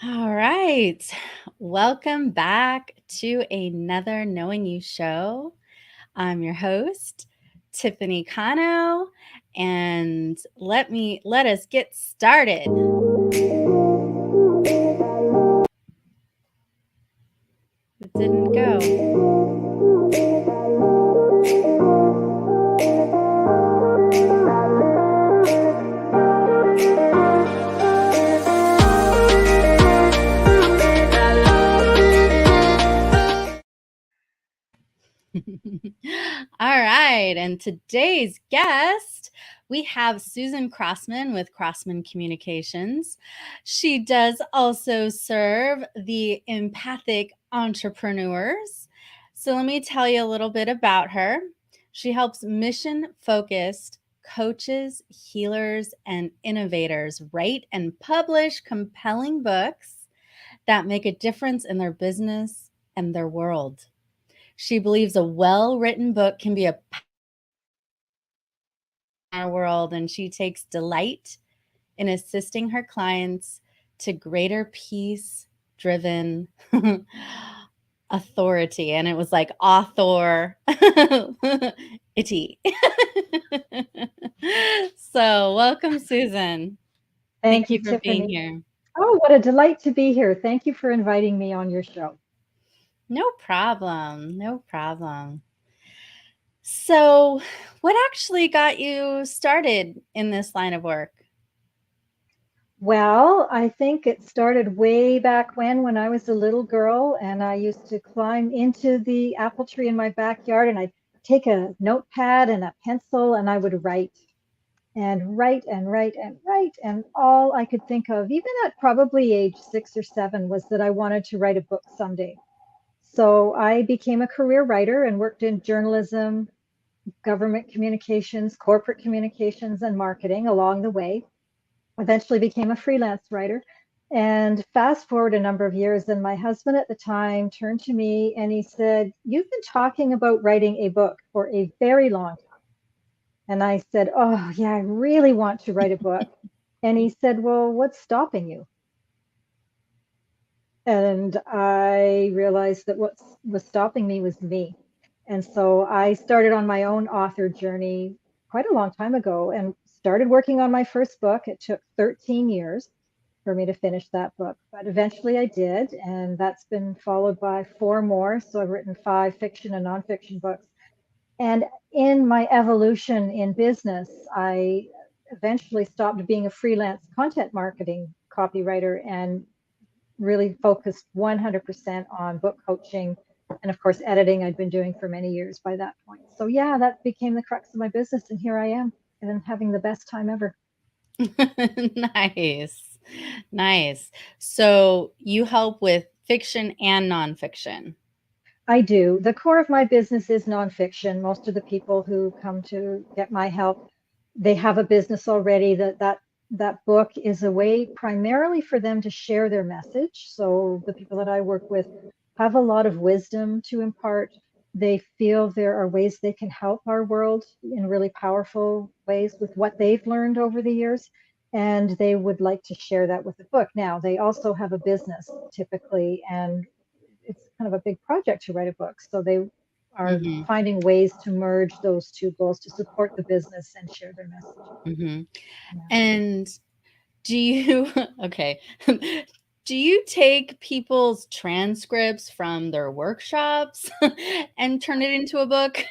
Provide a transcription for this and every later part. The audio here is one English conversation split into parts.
All right. Welcome back to another Knowing You show. I'm your host, Tiffany Cano, and let us get started. It didn't go. All right. And today's guest, we have Susan Crossman with Crossman Communications. She does also serve the empathic entrepreneurs. So let me tell you a little bit about her. She helps mission focused coaches, healers, and innovators write and publish compelling books that make a difference in their business and their world. She believes a well-written book can be a our world, and she takes delight in assisting her clients to greater peace driven authority. And it was like author-ity. So welcome, Susan. Thank Thank you you, for being Tiffany. here. Oh, what a delight to be here. Thank you for inviting me on your show. No problem. No problem. So, what actually got you started in this line of work? Well, I think it started way back when I was a little girl and I used to climb into the apple tree in my backyard and I'd take a notepad and a pencil and I would write and write and write and write. And all I could think of, even at probably age 6 or 7, was that I wanted to write a book someday. So I became a career writer and worked in journalism, government communications, corporate communications, and marketing along the way. Eventually became a freelance writer. And fast forward a number of years, and my husband at the time turned to me and he said, "You've been talking about writing a book for a very long time." And I said, "Oh, yeah, I really want to write a book." And he said, "Well, what's stopping you?" And I realized that what was stopping me was me. And so I started on my own author journey quite a long time ago and started working on my first book. It took 13 years for me to finish that book, but eventually I did. And that's been followed by 4 more. So I've written 5 fiction and nonfiction books. And in my evolution in business, I eventually stopped being a freelance content marketing copywriter and really focused 100% on book coaching and of course editing I'd been doing for many years by that point. So yeah, that became the crux of my business and here I am and I'm having the best time ever. Nice. Nice. So you help with fiction and nonfiction. I do. The core of my business is nonfiction. Most of the people who come to get my help, they have a business already. That book is a way primarily for them to share their message. So the people that I work with have a lot of wisdom to impart. They feel there are ways they can help our world in really powerful ways with what they've learned over the years. And they would like to share that with the book. Now, they also have a business typically, and it's kind of a big project to write a book. So they are Mhm. finding ways to merge those two goals to support the business and share their message. Mhm. Yeah. And do you okay. Do you take people's transcripts from their workshops and turn it into a book?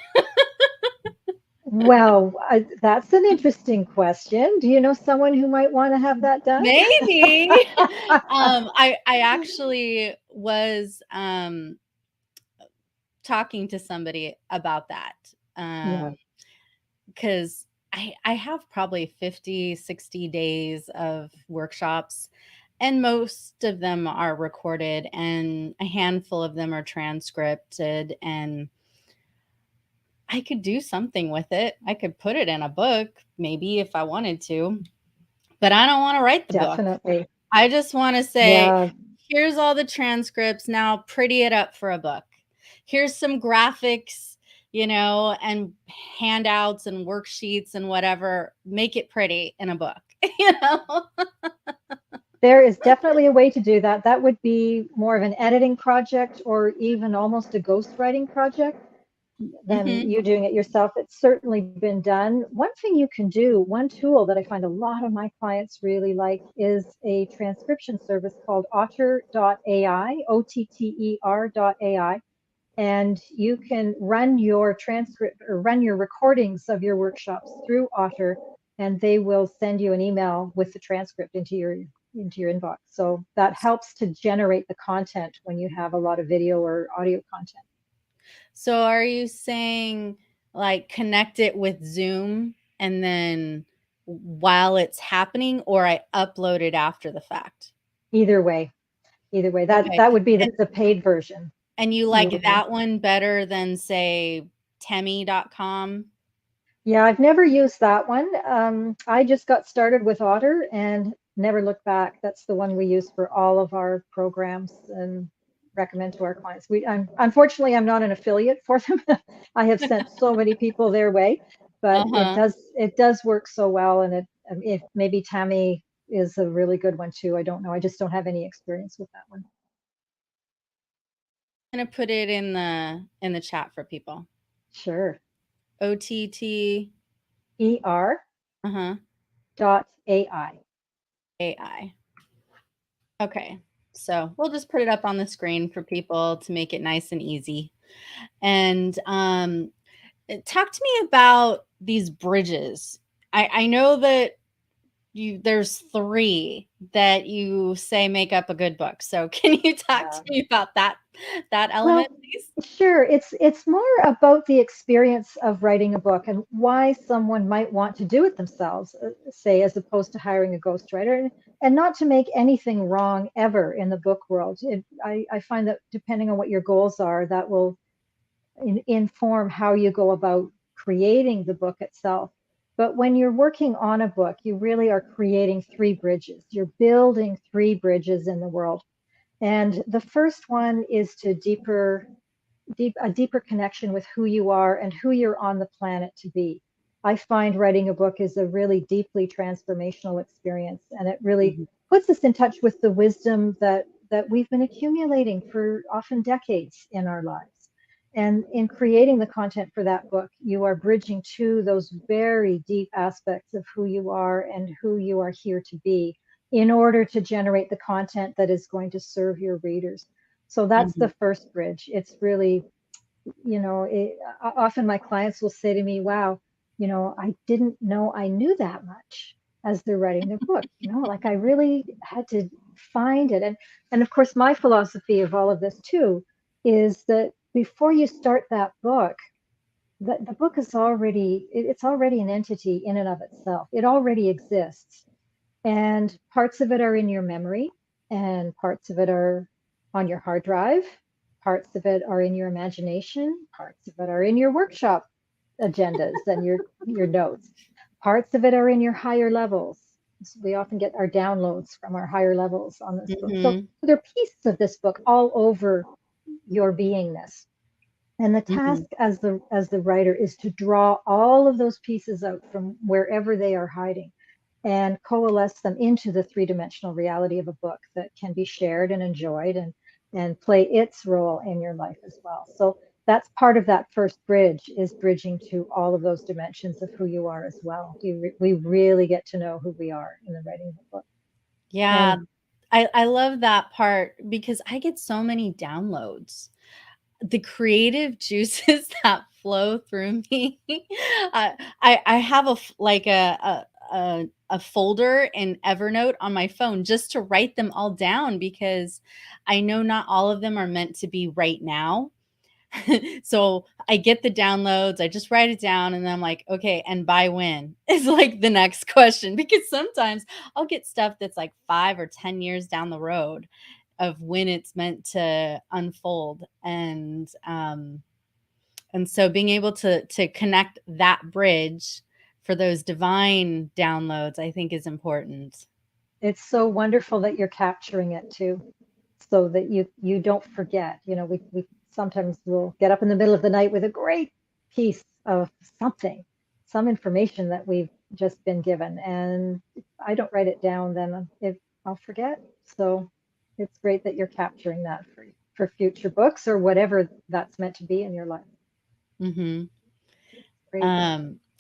Well, that's an interesting question. Do you know someone who might want to have that done? Maybe. I actually was talking to somebody about that. Yeah, Because I have probably 50, 60 days of workshops, and most of them are recorded, and a handful of them are transcripted. And I could do something with it. I could put it in a book, maybe if I wanted to, but I don't want to write the book. definitely. I just want to say, Yeah, here's all the transcripts. Now pretty it up for a book. Here's some graphics, and handouts and worksheets and whatever. Make it pretty in a book, you know? There is definitely a way to do that. That would be more of an editing project or even almost a ghostwriting project than Hmm. you doing it yourself. It's certainly been done. One thing you can do, one tool that I find a lot of my clients really like is a transcription service called author.ai, OTTER.ai. And you can run your transcript or run your recordings of your workshops through Otter, and they will send you an email with the transcript into your inbox. So that helps to generate the content when you have a lot of video or audio content. So are you saying like connect it with Zoom and then while it's happening, or I upload it after the fact? Either way, either way, that Okay. that would be And the paid version. and you You like would want. that one better than say Temi.com? Yeah, I've never used that one. I just got started with Otter and never looked back. That's the one we use for all of our programs and recommend to our clients. Unfortunately, I'm not an affiliate for them. I have sent so many people their way, but Uh-huh. it does work so well. And if maybe Tammy is a really good one too. I don't know. I just don't have any experience with that one. I'm gonna put it in the chat for people. Sure. OTT. ER Uh-huh. dot AI. AI. Okay. So we'll just put it up on the screen for people to make it nice and easy. And talk to me about these bridges. I know that there's three that you say make up a good book. So can you talk to Yeah. me about that element, Well, please? sure. It's more about the experience of writing a book and why someone might want to do it themselves, say, as opposed to hiring a ghostwriter, and not to make anything wrong ever in the book world. I find that depending on what your goals are, that will inform how you go about creating the book itself. But when you're working on a book, you really are creating three bridges. You're building three bridges in the world. And the first one is to a deeper connection with who you are and who you're on the planet to be. I find writing a book is a really deeply transformational experience, and it really Mhm. puts us in touch with the wisdom that we've been accumulating for often decades in our lives. And in creating the content for that book, you are bridging to those very deep aspects of who you are and who you are here to be in order to generate the content that is going to serve your readers. So that's the Mhm. first bridge. It's really, often my clients will say to me, wow, I didn't know I knew that much as they're writing their book. Like I really had to find it. And of course, my philosophy of all of this too is that before you start that book, the book is it's already an entity in and of itself. It already exists. And parts of it are in your memory, and parts of it are on your hard drive, parts of it are in your imagination, parts of it are in your workshop agendas and your notes. Parts of it are in your higher levels. So we often get our downloads from our higher levels on this book. So Mhm. there are pieces of this book all over your beingness. And the task Mhm. as the writer is to draw all of those pieces out from wherever they are hiding and coalesce them into the three-dimensional reality of a book that can be shared and enjoyed and play its role in your life as well. So that's part of that first bridge, is bridging to all of those dimensions of who you are as well. We really get to know who we are in the writing of the book. Yeah, And I love that part because I get so many downloads. The creative juices that flow through me. I have like a folder in Evernote on my phone just to write them all down because I know not all of them are meant to be right now. So I get the downloads, I just write it down, and then I'm like, okay, and by when is like the next question because sometimes I'll get stuff that's like 5 or 10 years down the road of when it's meant to unfold. And so being able to connect that bridge for those divine downloads, I think is important. it's so wonderful that you're capturing it too, so that you don't forget. We sometimes will get up in the middle of the night with a great piece of something, some information that we've just been given, and if I don't write it down, then if I'll forget. So it's great that you're capturing that for future books or whatever that's meant to be in your life. Mhm. Great.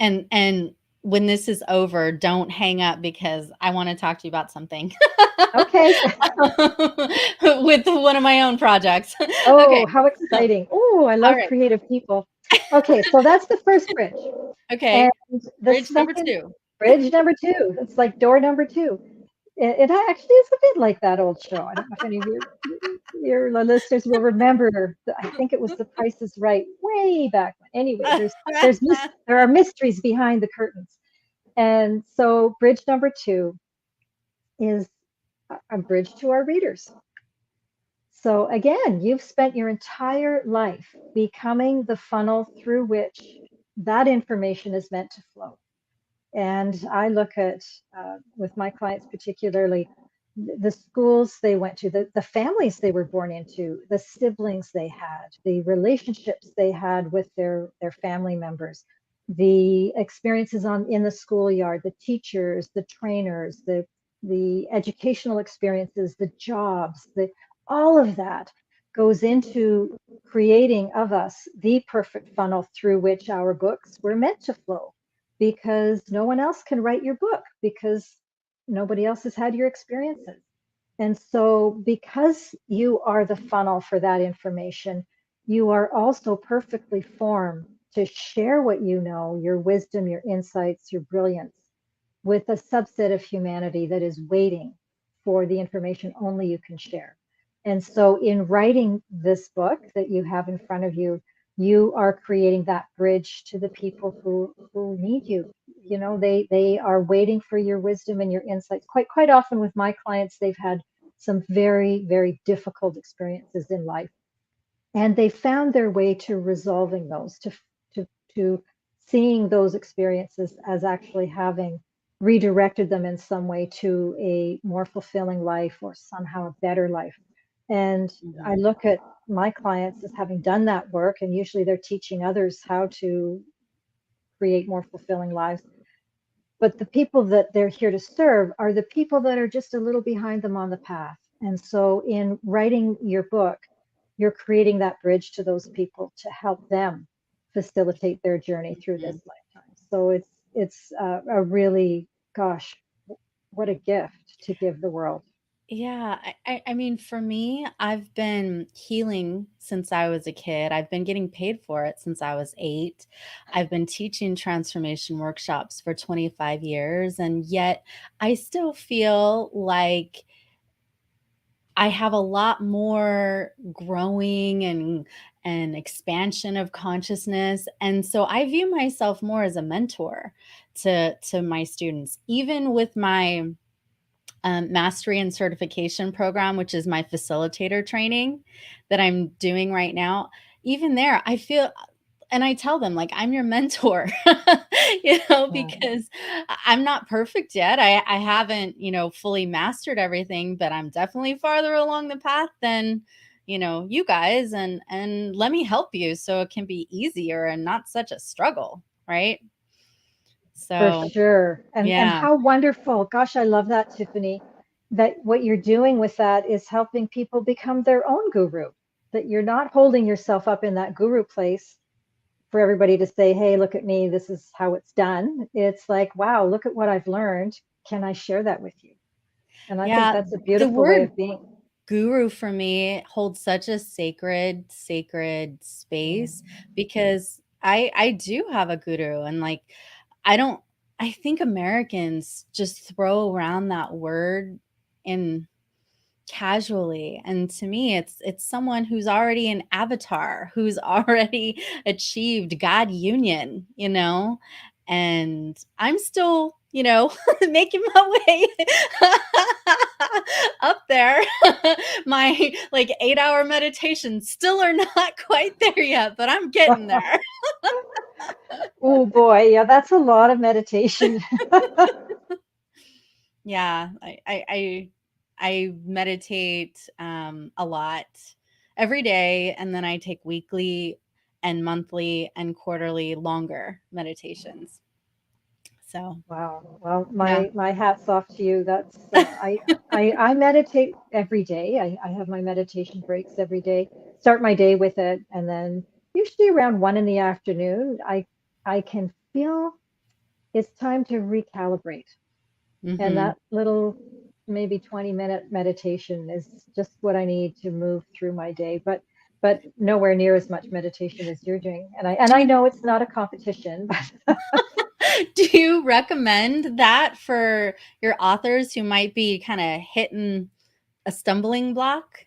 And when this is over, don't hang up because I wanna talk to you about something Okay. with one of my own projects. Oh, Okay, how so exciting. Oh, I love alright. creative people. Okay, so that's the first bridge. And Okay, the bridge number second 2. bridge number two, it's like door number two. It actually is a bit like that old show. I don't know if any of your listeners will remember. I think it was The Price is Right way back when. Anyway, there are mysteries behind the curtains. And so bridge number two is a bridge to our readers. So again, you've spent your entire life becoming the funnel through which that information is meant to flow. And I look at, with my clients particularly, the schools they went to, the families they were born into, the siblings they had, the relationships they had with their family members, the experiences in the schoolyard, the teachers, the trainers, the educational experiences, the jobs, all of that goes into creating of us the perfect funnel through which our books were meant to flow, because no one else can write your book because nobody else has had your experiences. And so, because you are the funnel for that information, you are also perfectly formed to share what you know, your wisdom, your insights, your brilliance, with a subset of humanity that is waiting for the information only you can share. And so, in writing this book that you have in front of you, you are creating that bridge to the people who need you. You know, they are waiting for your wisdom and your insights. Quite often with my clients, they've had some very, very difficult experiences in life, and they found their way to resolving those, to to seeing those experiences as actually having redirected them in some way to a more fulfilling life or somehow a better life. And I Mhm, look at my clients as having done that work, and usually they're teaching others how to create more fulfilling lives. But the people that they're here to serve are the people that are just a little behind them on the path. And so, in writing your book, you're creating that bridge to those people to help them facilitate their journey through this mhm. lifetime. So it's a really, gosh, what a gift to give the world. Yeah, I mean, for me, I've been healing since I was a kid. I've been getting paid for it since I was 8. I've been teaching transformation workshops for 25 years, and yet I still feel like I have a lot more growing and expansion of consciousness, and so I view myself more as a mentor to my students. Even with my mastery and certification program, which is my facilitator training that I'm doing right now. Even there, I feel, and I tell them, like, I'm your mentor, Yeah, because I'm not perfect yet. I haven't, fully mastered everything, but I'm definitely farther along the path than, you guys. And let me help you so it can be easier and not such a struggle. Right. for So, sure. And yeah. how wonderful. Gosh, I love that, Tiffany. That what you're doing with that is helping people become their own guru. That you're not holding yourself up in that guru place for everybody to say, hey, look at me, this is how it's done. It's like, wow, look at what I've learned. Can I share that with you? And I think Yeah. that's a The beautiful way word of being. guru for me holds such a sacred space Mm. because I do have a guru, and like I don't I think Americans just throw around that word in casually, and to me it's someone who's already an avatar, who's already achieved God union, and I'm still, making my way up there. My like 8-hour meditations still are not quite there yet, but I'm getting there. Oh boy, yeah, that's a lot of meditation. Yeah, I meditate a lot every day, and then I take weekly and monthly and quarterly longer meditations. So, Wow. Well, yeah. my hat's off to you. That's I meditate every day. I have my meditation breaks every day. Start my day with it, and then usually around 1 in the afternoon, I can feel it's time to recalibrate. And Mhm. that little maybe 20-minute meditation is just what I need to move through my day. But nowhere near as much meditation as you're doing. And Do I you know it's not a competition, but do you recommend that for your authors who might be kinda hitting a stumbling block?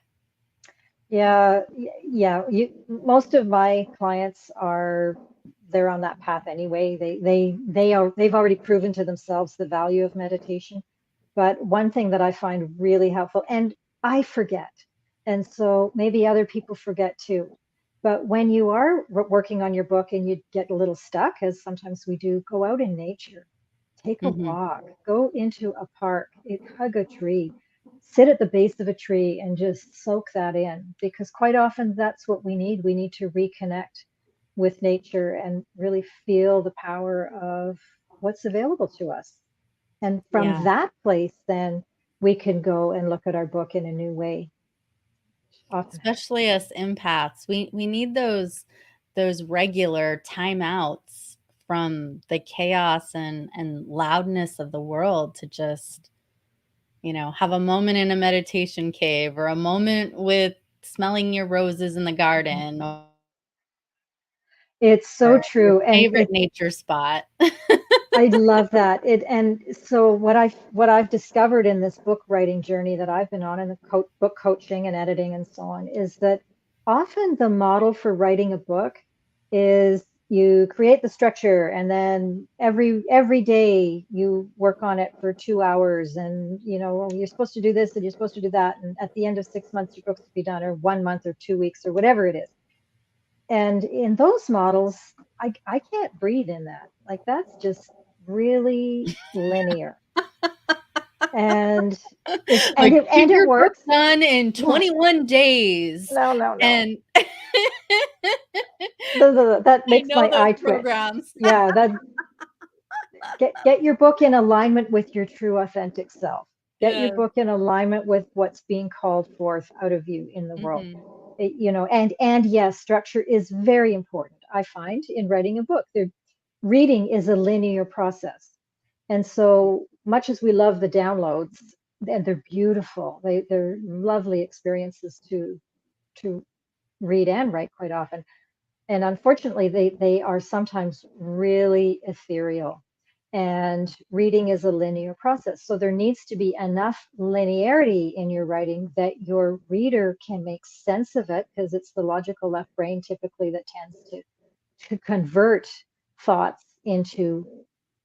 yeah, yeah. Most of my clients are they're on that path anyway. They've already proven to themselves the value of meditation. But one thing that I find really helpful, and I forget, and so maybe other people forget too. But when you are working on your book and you get a little stuck, as sometimes we do, go out in nature, take a Mhm. walk, go into a park, hug a tree, sit at the base of a tree and just soak that in, because quite often that's what we need. We need to reconnect with nature and really feel the power of what's available to us. And from Yeah. that place, then we can go and look at our book in a new way. Often Especially us empaths. We need those regular timeouts from the chaos and loudness of the world to just, have a moment in a meditation cave or a moment with smelling your roses in the happens. garden or It's so your true, and favorite nature spot. I love that. And so what I've discovered in this book writing journey that I've been on, in the book coaching and editing and so on, is that often the model for writing a book is you create the structure, and then every day you work on it for 2 hours, and you're supposed to do this and you're supposed to do that, and at the end of 6 months your book's to be done, or 1 month or 2 weeks or whatever it is. And in those models, I can't breathe in that. Like, that's just really linear. And Like, get it your book works. done in Yeah. 21 days, No, no, no. and That I makes know my those eye twitch. programs. Yeah, that get your book in alignment with your true authentic self. Get your Yes. book in alignment with what's being called forth out of you in the world. Mhm. And yes, structure is very important. I find in writing a book, reading is a linear process. And so much as we love the downloads, and they're beautiful, they're lovely experiences to read and write quite often. And unfortunately, they are sometimes really ethereal. And reading is a linear process. So there needs to be enough linearity in your writing that your reader can make sense of it, because it's the logical left brain typically that tends to convert thoughts into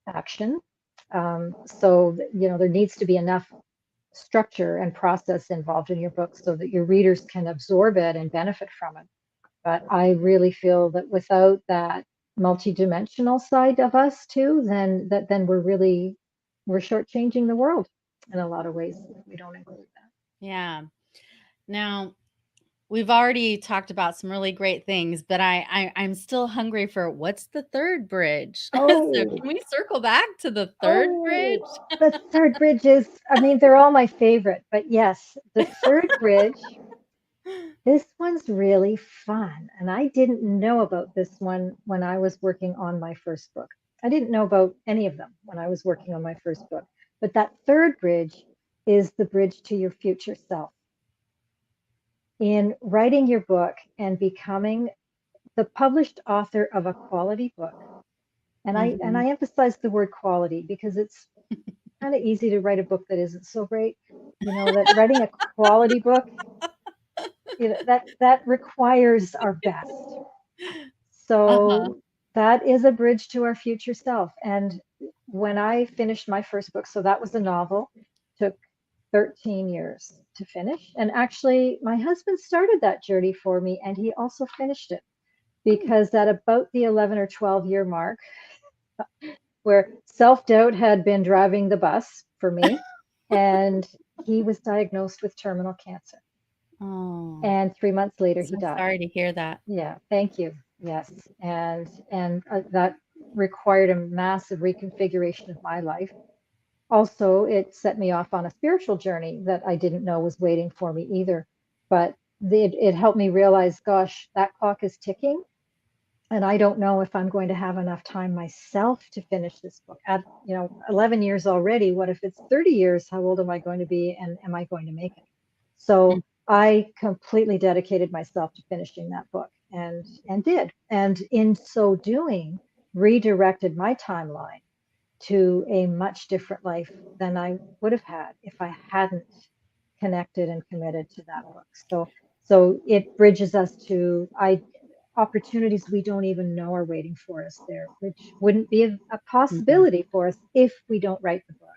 action. So there needs to be enough structure and process involved in your book so that your readers can absorb it and benefit from it. But I really feel that without that multidimensional side of us too, then we're shortchanging the world in a lot of ways if we don't include that. Yeah. Now, we've already talked about some really great things, but I'm still hungry for what's the third bridge? So Oh, can we circle back to the third oh, bridge? the third bridge is, I mean, they're all my favorite, but yes, the third bridge, this one's really fun. And I didn't know about this one when I was working on my first book. I didn't know about any of them when I was working on my first book. But that third bridge is the bridge to your future self. In writing your book and becoming the published author of a quality book, and Mhm. I emphasize the word quality because it's kind of easy to write a book that isn't so great. That writing a quality book, that requires our best. Uh-huh. So that is a bridge to our future self. And when I finished my first book, so that was a novel, took 13 years to finish. And actually, my husband started that journey for me, and he also finished it, Oh. because at about the 11 or 12-year mark, where self-doubt had been driving the bus for me, and he was diagnosed with terminal cancer. Oh, And 3 months later, he so died. sorry to hear that. Yeah, thank you. Yes, and that. required a massive reconfiguration of my life. Also, it set me off on a spiritual journey that I didn't know was waiting for me either. But it helped me realize, gosh, that clock is ticking. And I don't know if I'm going to have enough time myself to finish this book. At 11 years already, what if it's 30 years? How old am I going to be, and am I going to make it? So I completely dedicated myself to finishing that book, and did. And in so doing, redirected my timeline to a much different life than I would have had if I hadn't connected and committed to that book. So it bridges us to opportunities we don't even know are waiting for us there, which wouldn't be a possibility for us if we don't write the book.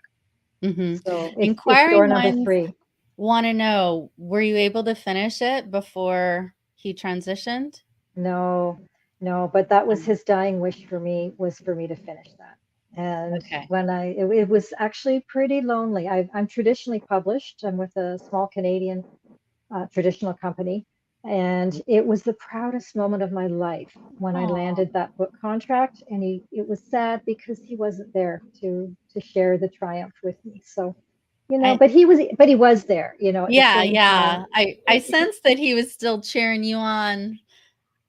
So it's door Inquiring number minds 3. want to know, were you able to finish it before he transitioned? No, no, but that was his dying wish for me, was for me to finish that. And Okay. when it was actually pretty lonely. I'm traditionally published. I'm with a small Canadian traditional company. And it was the proudest moment of my life when I Oh, landed that book contract. And it was sad because he wasn't there to share the triumph with me. So, I but he was there, at the yeah, same time. yeah. I sense that he was still cheering you on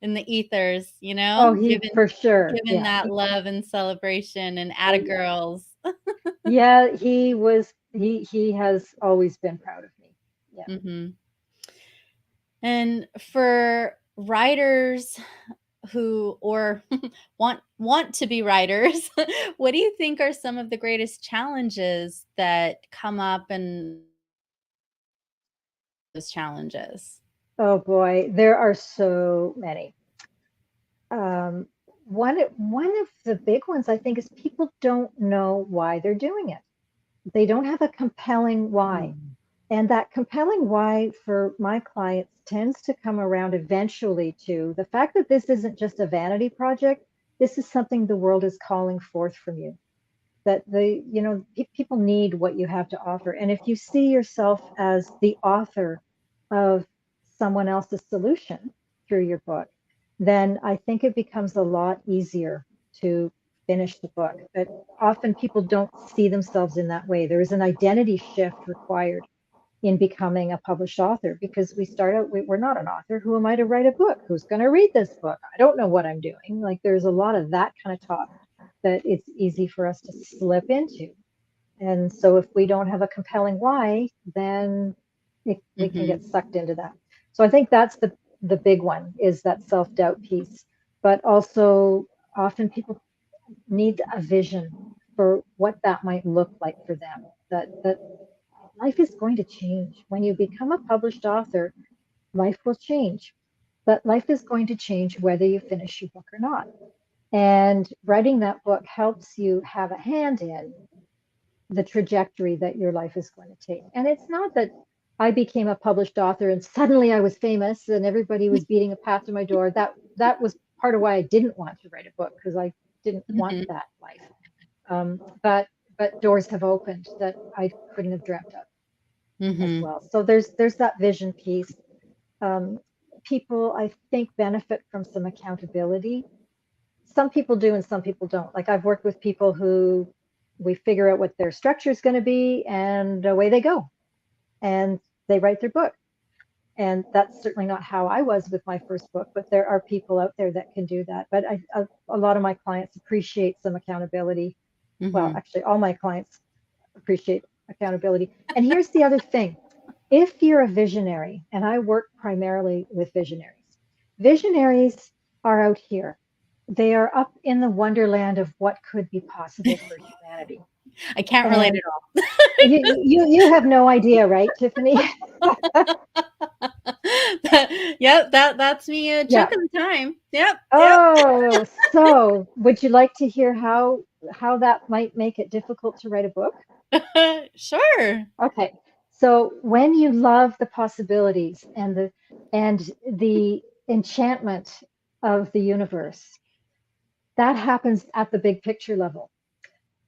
in the ethers, Oh, he giving for sure. giving Yeah. that love and celebration and Oh, atta yeah. girls. Yeah, he has always been proud of me. Yeah. Mhm. And for writers who or want to be writers, what do you think are some of the greatest challenges that come up in those challenges? Oh boy, there are so many. Um, one of the big ones, I think, is people don't know why they're doing it. They don't have a compelling why. Mm. And that compelling why for my clients tends to come around eventually to the fact that this isn't just a vanity project. This is something the world is calling forth from you. That people need what you have to offer. And if you see yourself as the author of someone else's solution through your book, then I think it becomes a lot easier to finish the book. But often people don't see themselves in that way. There is an identity shift required in becoming a published author, because we start out, we're not an author. Who am I to write a book? Who's going to read this book? I don't know what I'm doing. Like, there's a lot of that kind of talk that it's easy for us to slip into. And so if we don't have a compelling why, then we can get Mhm. sucked into that. So I think that's the big one, is that self-doubt piece. But also, often people need a vision for what that might look like for them. That life is going to change. When you become a published author, life will change. But life is going to change whether you finish your book or not. And writing that book helps you have a hand in the trajectory that your life is going to take. And it's not that I became a published author and suddenly I was famous and everybody was beating a path to my door. That was part of why I didn't want to write a book, because I didn't want Mhm. that life. But doors have opened that I couldn't have dreamt of as Mhm. well. So there's that vision piece. Um, People, I think, benefit from some accountability. Some people do and some people don't. Like, I've worked with people who we figure out what their structure is going to be and away they go and they write their book. And that's certainly not how I was with my first book, but there are people out there that can do that. But a lot of my clients appreciate some accountability. Well, Mhm. actually, all my clients appreciate accountability. And here's the other thing. If you're a visionary, and I work primarily with visionaries are out here. They are up in the wonderland of what could be possible for humanity. I can't relate And at all. you have no idea, right, Tiffany? Yep, that's me a Yeah. chunk of the time. Yep, yep. Oh, so would you like to hear how that might make it difficult to write a book? Sure. Okay. So when you love the possibilities and the enchantment of the universe, that happens at the big picture level.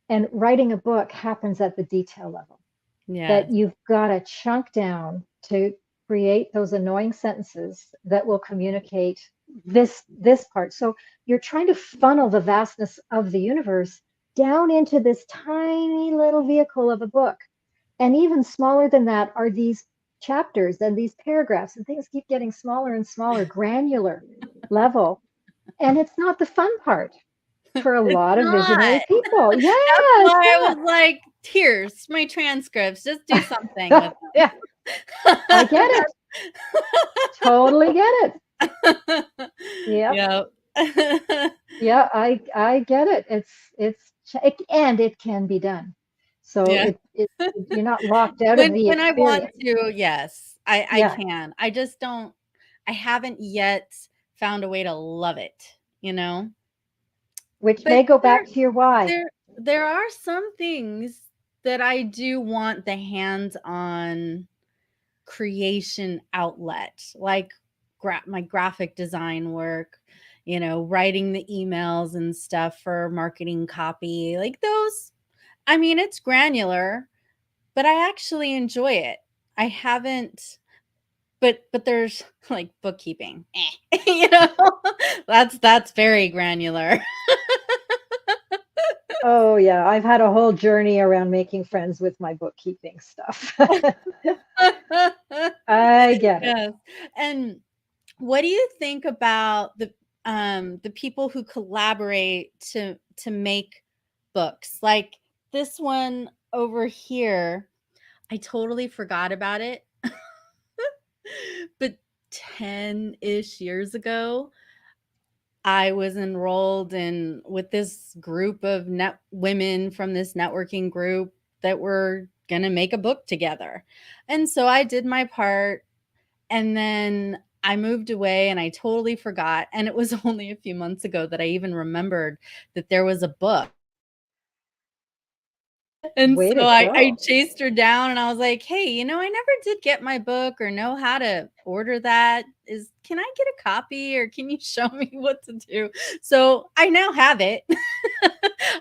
And writing a book happens at the detail level. That Yes. you've got to chunk down to create those annoying sentences that will communicate this part. So you're trying to funnel the vastness of the universe down into this tiny little vehicle of a book. And even smaller than that are these chapters and these paragraphs, and things keep getting smaller and smaller, granular level. And it's not the fun part for a It's lot of not. visionary people. Yeah, That's it's why I not. was like, here's my transcripts. Just do something with Yeah, I get it. Totally get it. Yep. Yep. Yeah, I get it. And it can be done. So Yeah. you're not locked out of the When I want experience. to, yes, I Yeah, can. I just don't I haven't yet found a way to love it, you know? which But may go back to your why. there are some things that I do want the hands-on creation outlet, like my graphic design work, writing the emails and stuff for marketing copy, like those. I mean, it's granular, but I actually enjoy it. I haven't, but there's like bookkeeping, that's very granular. Oh yeah, I've had a whole journey around making friends with my bookkeeping stuff. I get it. Yes. And what do you think about the people who collaborate to make books? Like this one over here, I totally forgot about it. But 10-ish years ago, I was enrolled in with this group of net women from this networking group that were going to make a book together. And so I did my part. And then I moved away and I totally forgot. And it was only a few months ago that I even remembered that there was a book. And Way so to I go. chased her down and I was like, hey, I never did get my book or know how to order that. Can I get a copy or can you show me what to do? So I now have it.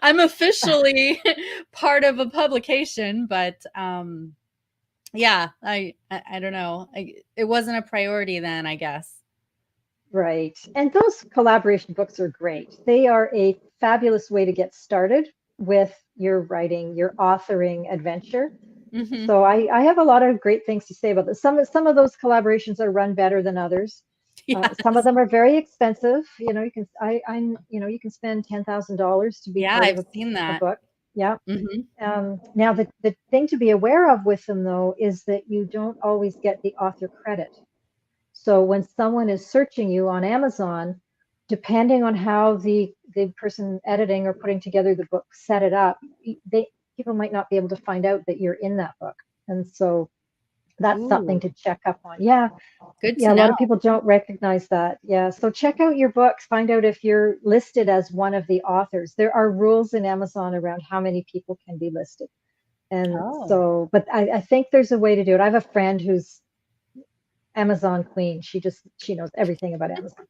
I'm officially part of a publication, but yeah, I don't know. It wasn't a priority then, I guess. Right. And those collaboration books are great. They are a fabulous way to get started with your writing, your authoring adventure. Mhm. So I have a lot of great things to say about this. Some of those collaborations are run better than others. Some of Yes. them are very expensive. You can spend $10,000 to be Yeah, part of I've seen a that. book. Yeah. Mhm. Now the thing to be aware of with them though is that you don't always get the author credit. So when someone is searching you on Amazon, depending on how the person editing or putting together the book set it up, they people might not be able to find out that you're in that book. And so that's something Ooh, to check up on. Yeah, good yeah, to a lot know. of people don't recognize that. Yeah, so check out your books, find out if you're listed as one of the authors. There are rules in Amazon around how many people can be listed. And Oh. so, but I think there's a way to do it. I have a friend who's Amazon queen. She knows everything about Amazon,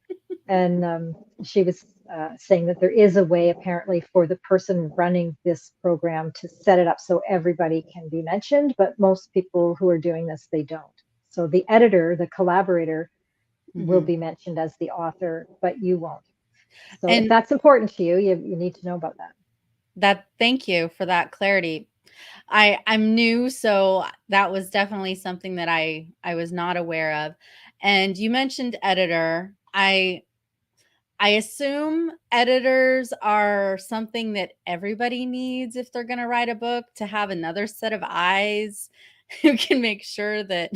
and she was saying that there is a way apparently for the person running this program to set it up so everybody can be mentioned, but most people who are doing this, they don't. So the editor, the collaborator, will Mhm. be mentioned as the author, but you won't. So if And that's important to you, you need to know about that. thank you for that clarity. I'm new, so that was definitely something that I was not aware of. And you mentioned editor. I assume editors are something that everybody needs if they're going to write a book, to have another set of eyes who can make sure that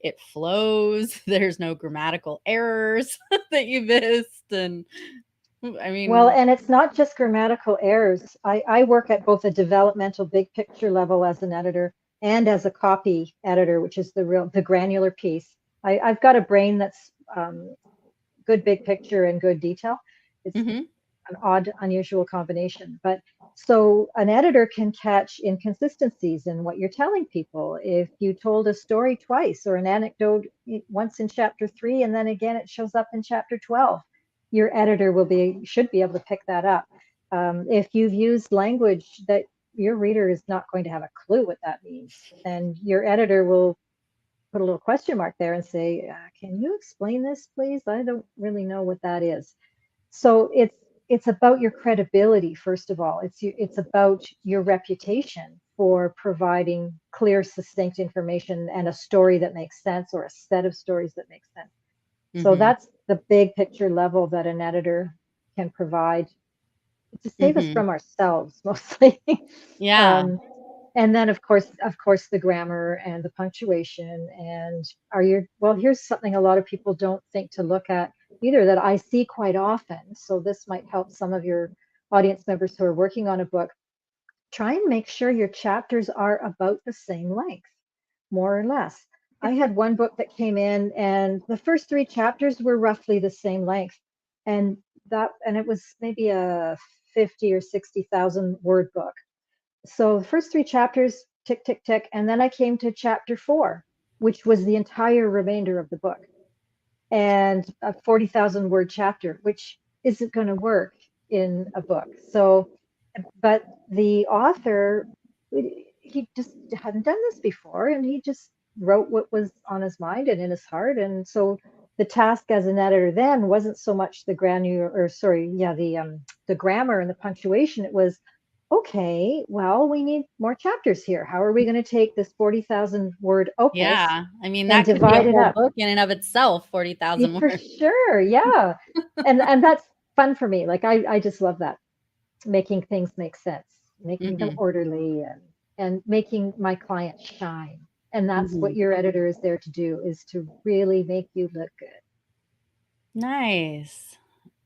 it flows, there's no grammatical errors that you missed. And I Well, mean, and it's not just grammatical errors. I work at both a developmental big picture level as an editor and as a copy editor, which is the granular piece. I've got a brain that's good big picture and good detail. It's mhm, an odd, unusual combination. But so an editor can catch inconsistencies in what you're telling people. If you told a story twice or an anecdote once in chapter 3 and then again it shows up in chapter 12, your editor should be able to pick that up. If you've used language that your reader is not going to have a clue what that means, and your editor will put a little question mark there and say, can you explain this, please? I don't really know what that is. So it's about your credibility, first of all. It's about your reputation for providing clear, succinct information and a story that makes sense, or a set of stories that make sense. So Mm-hmm. that's the big picture level that an editor can provide to save us Mm-hmm. from ourselves mostly. Yeah. um, and then of course the grammar and the punctuation, and well, here's something a lot of people don't think to look at either, that I see quite often. So this might help some of your audience members who are working on a book. Try and make sure your chapters are about the same length, more or less. I had one book that came in and the first three chapters were roughly the same length. And it was maybe a 50 or 60,000 word book. So the first three chapters, tick, tick, tick. And then I came to chapter 4, which was the entire remainder of the book, and a 40,000 word chapter, which isn't going to work in a book. So, but the author, he just hadn't done this before, and he just wrote what was on his mind and in his heart. And so the task as an editor then wasn't so much the grammar, or sorry, yeah, the grammar and the punctuation. It was, okay, well, we need more chapters here. How are we going to take this 40,000 word opus Yeah. I mean, and that could be a divide it whole up? book in and of itself, 40,000 For words. sure, yeah. And that's fun for me. Like I just love that, making things make sense, making them Mm-hmm. orderly, and making my clients shine. And that's Mm-hmm. what your editor is there to do, is to really make you look good. Nice.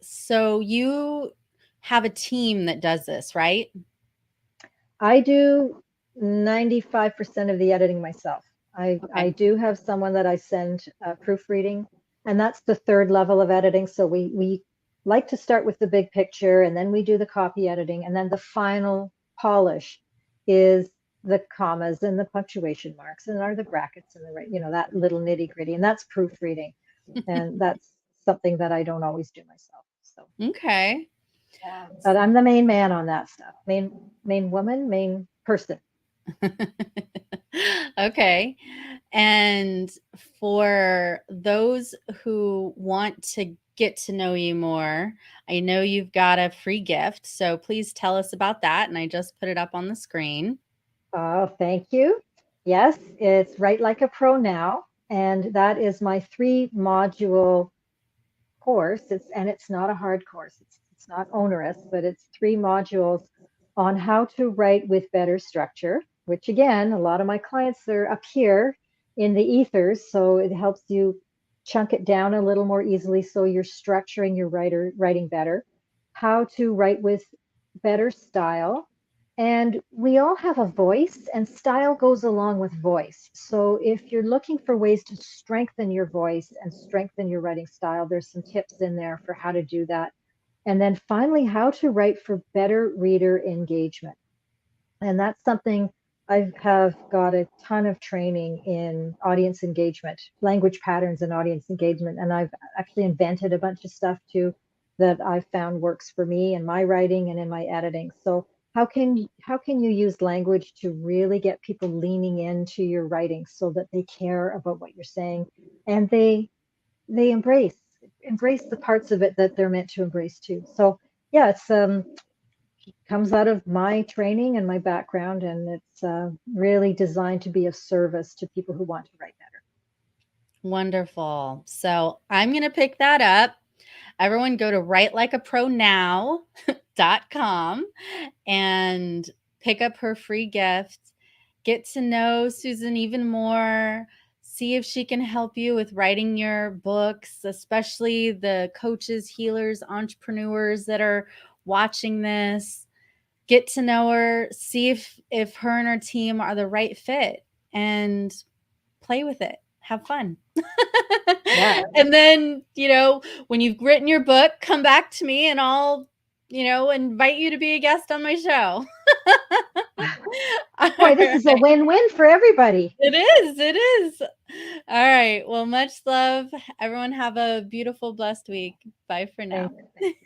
So you have a team that does this, right? I do 95% of the editing myself. I Okay. do have someone that I send proofreading, and that's the third level of editing. So we like to start with the big picture, and then we do the copy editing, and then the final polish is the commas and the punctuation marks, and are the brackets and that little nitty gritty, and that's proofreading, and that's something that I don't always do myself. So Okay. yeah, but I'm the main man on that stuff. Main woman, main person. Okay. And for those who want to get to know you more, I know you've got a free gift. So please tell us about that. And I just put it up on the screen. Oh, thank you. Yes, it's Write Like a Pro Now, and that is my 3 module course. It's not a hard course. It's not onerous, but it's 3 modules on how to write with better structure, which again, a lot of my clients are up here in the ethers, so it helps you chunk it down a little more easily so you're structuring your writing better. How to write with better style. And we all have a voice, and style goes along with voice. So if you're looking for ways to strengthen your voice and strengthen your writing style, there's some tips in there for how to do that. And then finally, how to write for better reader engagement. And that's something I have got a ton of training in audience engagement, language patterns and audience engagement. And I've actually invented a bunch of stuff too that I found works for me in my writing and in my editing. So how can you use language to really get people leaning into your writing so that they care about what you're saying, and they embrace the parts of it that they're meant to embrace too. So yeah, it's comes out of my training and my background, and it's really designed to be of service to people who want to write better. Wonderful. So I'm going to pick that up. Everyone go to writelikeapronow.com and pick up her free gift. Get to know Susan even more. See if she can help you with writing your books, especially the coaches, healers, entrepreneurs that are watching this. Get to know her, see if her and her team are the right fit, and play with it. Have fun. Yeah. And then, when you've written your book, come back to me and I'll, invite you to be a guest on my show. All Boy, this is a right. win-win for everybody. It is. It is. All right. Well, much love. Everyone have a beautiful, blessed week. Bye for now. Thanks.